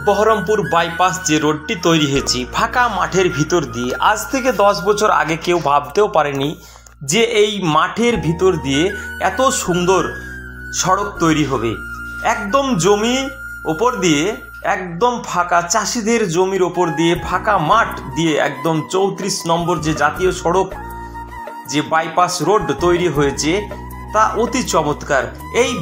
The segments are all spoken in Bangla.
বহরমপুর বাইপাস যে রোডটি তৈরি হয়েছে ফাঁকা মাঠের ভিতর দিয়ে, আজ থেকে 10 বছর আগে কেউ ভাবতেও পারেনি যে এই মাঠের ভিতর দিয়ে এত সুন্দর সড়ক তৈরি হবে। একদম জমি ওপর দিয়ে, একদম ফাঁকা চাষিদের জমির ওপর দিয়ে, ফাঁকা মাঠ দিয়ে একদম 34 নম্বর যে জাতীয় সড়ক, যে বাইপাস রোড তৈরি হয়েছে তা অতি চমৎকার। এই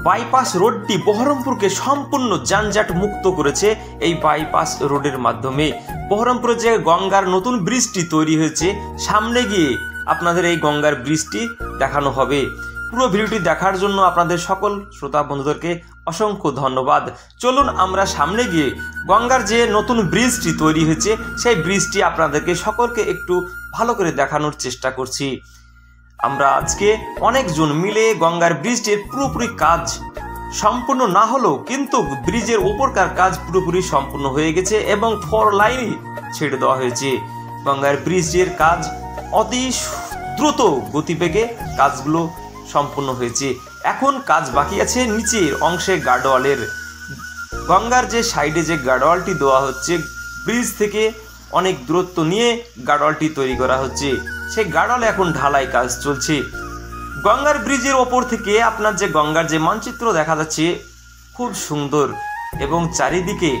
বাইপাস রোডটি বহরমপুরকে সম্পূর্ণ যানজট মুক্ত করেছে। এই বাইপাস রোডের মাধ্যমে বহরমপুরে যে গঙ্গার নতুন ব্রিজটি তৈরি হয়েছে, সামনে গিয়ে আপনাদের এই গঙ্গার ব্রিজটি দেখানো হবে। পুরো ভিডিওটি দেখার জন্য আপনাদের সকল শ্রোতা বন্ধুদেরকে অসংখ্য ধন্যবাদ। চলুন আমরা সামনে গিয়ে গঙ্গার যে নতুন ব্রিজটি তৈরি হয়েছে সেই ব্রিজটি আপনাদেরকে সকলকে একটু ভালো করে দেখানোর চেষ্টা করছি। আমরা আজকে অনেকজন মিলে গঙ্গার ব্রিজটির পুরোপুরি কাজ সম্পূর্ণ না হলেও কিন্তু ব্রিজের ওপরকার কাজ পুরোপুরি সম্পূর্ণ হয়ে গেছে এবং 4 লাইন ছেড়ে দেওয়া হয়েছে। গঙ্গার ব্রিজের কাজ অতি দ্রুত গতিবেগে কাজগুলো সম্পূর্ণ হয়েছে। এখন কাজ বাকি আছে নিচের অংশে গার্ডওয়ালের। গঙ্গার যে সাইডে যে গার্ডওয়ালটি দেওয়া হচ্ছে, ব্রিজ থেকে অনেক দূরত্ব নিয়ে গার্ডওয়ালটি তৈরি করা হচ্ছে, সেই গার্ডওয়ালে এখন ঢালাই কাজ চলছে। গঙ্গার ব্রিজের ওপর থেকে আপনার যে গঙ্গার যে মানচিত্র দেখা যাচ্ছে খুব সুন্দর এবং চারিদিকে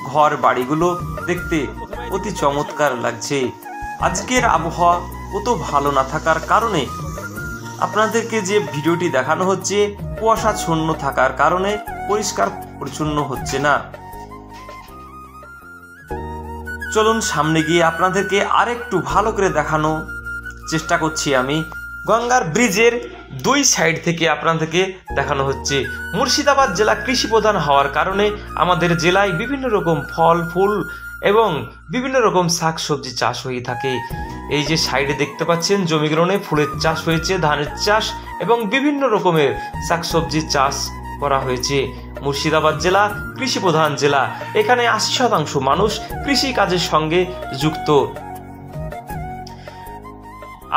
ঘর বাড়িগুলো দেখতে অতি চমৎকার লাগছে। আজকের আবহাওয়া অত ভালো না থাকার কারণে আপনাদেরকে যে ভিডিওটি দেখানো হচ্ছে কুয়াশাচ্ছন্ন থাকার কারণে পরিষ্কার পরিচ্ছন্ন হচ্ছে না। চলুন সামনে গিয়ে আপনাদেরকে আরেকটু ভালো করে দেখানো চেষ্টা করছি আমি। গঙ্গার ব্রিজের 2 সাইড থেকে আপনাদেরকে দেখানো হচ্ছে। মুর্শিদাবাদ জেলা কৃষি প্রধান হওয়ার কারণে আমাদের জেলায় বিভিন্ন রকম ফল ফুল এবং বিভিন্ন রকম শাকসবজি চাষ হয়ে থাকে। এই যে সাইডে দেখতে পাচ্ছেন জমিগ্রহণে ফুলের চাষ হয়েছে, ধানের চাষ এবং বিভিন্ন রকমের শাকসবজি চাষ করা হয়েছে। মুর্শিদাবাদ জেলা কৃষি প্রধান জেলা, এখানে 80% মানুষ কৃষি কাজের সঙ্গে যুক্ত।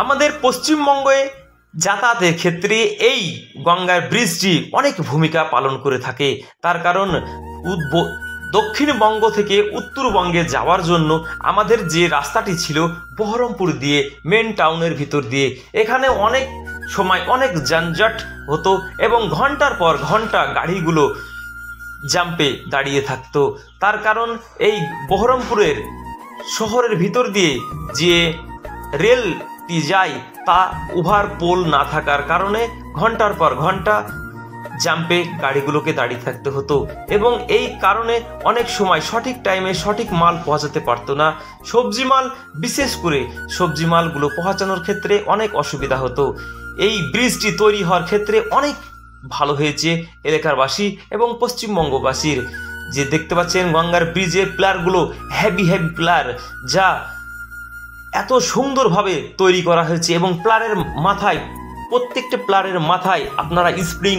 আমাদের পশ্চিমবঙ্গে যাতায়াতের ক্ষেত্রে এই গঙ্গার ব্রিজটি অনেক ভূমিকা পালন করে থাকে। তার কারণ দক্ষিণবঙ্গ থেকে উত্তরবঙ্গে যাওয়ার জন্য আমাদের যে রাস্তাটি ছিল বহরমপুর দিয়ে, মেন টাউনের ভিতর দিয়ে, এখানে অনেক সময় অনেক যানজট হতো এবং ঘন্টার পর ঘন্টা গাড়িগুলো জাম্পে দাঁড়িয়ে থাকতো। তার কারণ এই বহরমপুরের শহরের ভিতর দিয়ে যে রেলটি যায় তা ওভার পোল না থাকার কারণে ঘন্টার পর ঘন্টা জাম্পে গাড়িগুলোকে দাঁড়িয়ে থাকতে হতো এবং এই কারণে অনেক সময় সঠিক টাইমে সঠিক মাল পৌঁছাতে পারতো না। সবজি মাল, বিশেষ করে সবজি মালগুলো পৌঁছানোর ক্ষেত্রে অনেক অসুবিধা হতো। এই ব্রিজটি তৈরি হওয়ার ক্ষেত্রে অনেক ভালো হয়েছে এলাকারবাসী এবং পশ্চিমবঙ্গবাসীর। যে দেখতে পাচ্ছেন গঙ্গার ব্রিজের প্লারগুলো হেভি প্লার, যা এত সুন্দরভাবে তৈরি করা হয়েছে এবং প্লারের মাথায়, প্রত্যেকটা প্লারের মাথায় আপনারা স্প্রিং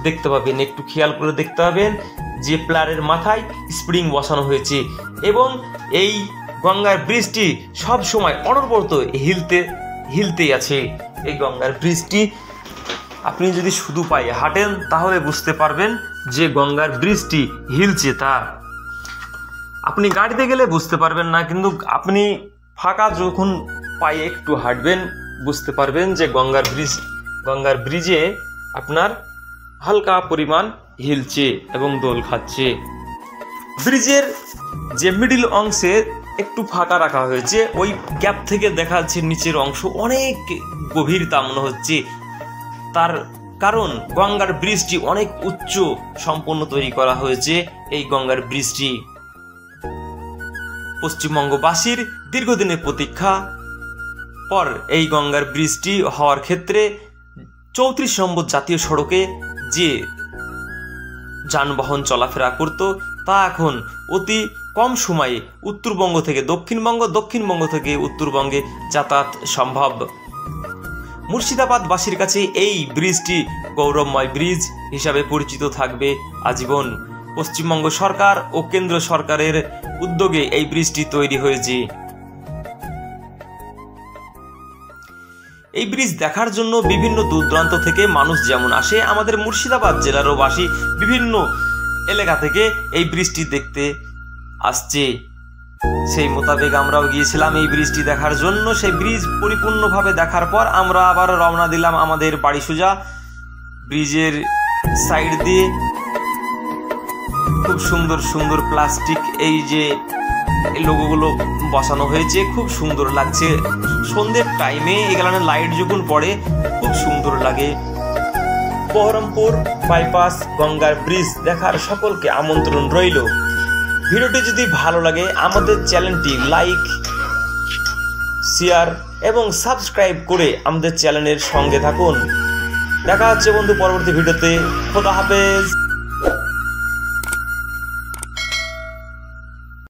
দেখতে পাবেন। একটু খেয়াল করে দেখতে পাবেন যে প্লারের মাথায় স্প্রিং বসানো হয়েছে এবং এই গঙ্গার ব্রিজটি সব সময় অনবরত হিলতে আছে। এই গঙ্গার ব্রিজটি আপনি যদি শুধু পায়ে হাঁটেন তাহলে বুঝতে পারবেন যে গঙ্গার ব্রিজটি হিলছে। তা আপনি গাড়িতে গেলে বুঝতে পারবেন না, কিন্তু আপনি ফাঁকা যখন পায়ে একটু হাঁটবেন বুঝতে পারবেন যে গঙ্গার ব্রিজে আপনার হালকা পরিমাণ হিলছে এবং দোল খাচ্ছে। ব্রিজের যে মিডিল অংশে একটু ফাঁকা রাখা হয়েছে, ওই গ্যাপ থেকে দেখা যাচ্ছে নিচের অংশ অনেক গভীরতা মনে হচ্ছে। তার কারণ গঙ্গার ব্রিজটি অনেক উচ্চ সম্পন্ন তৈরি করা হয়েছে। এই গঙ্গার ব্রিজটি পশ্চিমবঙ্গবাসীর দীর্ঘদিনের প্রতীক্ষা পর এই গঙ্গার ব্রিজটি হওয়ার ক্ষেত্রে 34 নম্বর জাতীয় সড়কে যে যানবাহন চলাফেরা করত তা এখন অতি কম সময়ে উত্তরবঙ্গ থেকে দক্ষিণবঙ্গ, দক্ষিণবঙ্গ থেকে উত্তরবঙ্গে যাতায়াত সম্ভব। মুর্শিদাবাদবাসীর কাছে এই ব্রিজটি গৌরবময় ব্রিজ হিসাবে পরিচিত থাকবে আজীবন। পশ্চিমবঙ্গ সরকার ও কেন্দ্র সরকারের উদ্যোগে এই ব্রিজটি তৈরি হয়েছে। এই ব্রিজ দেখার জন্য বিভিন্ন দূর দূরান্ত থেকে মানুষ যেমন আসে, আমাদের মুর্শিদাবাদ জেলারও বাসী বিভিন্ন এলাকা থেকে এই ব্রিজটি দেখতে আসছে, সেই মোতাবেক আমরাও গিয়েছিলাম এই ব্রিজটি দেখার জন্য। সেই ব্রিজ পরিপূর্ণভাবে দেখার পর আমরা আবার রওনা দিলাম আমাদের বাড়ি সোজা। ব্রিজের সাইড দিয়ে খুব সুন্দর সুন্দর প্লাস্টিক এই যে লোগোগুলো বসানো হয়েছে, খুব সুন্দর লাগছে। সন্ধ্যের টাইমে এখানে লাইট যখন পড়ে খুব সুন্দর লাগে। বহরমপুর বাইপাস গঙ্গার ব্রিজ দেখার সকলকে আমন্ত্রণ রইল। ভিডিওটি যদি ভালো লাগে আমাদের চ্যানেলটি লাইক, শেয়ার এবং সাবস্ক্রাইব করে আমাদের চ্যানেলের সঙ্গে থাকুন। দেখা হচ্ছে বন্ধু পরবর্তী ভিডিওতে। খোদা হাফেজ।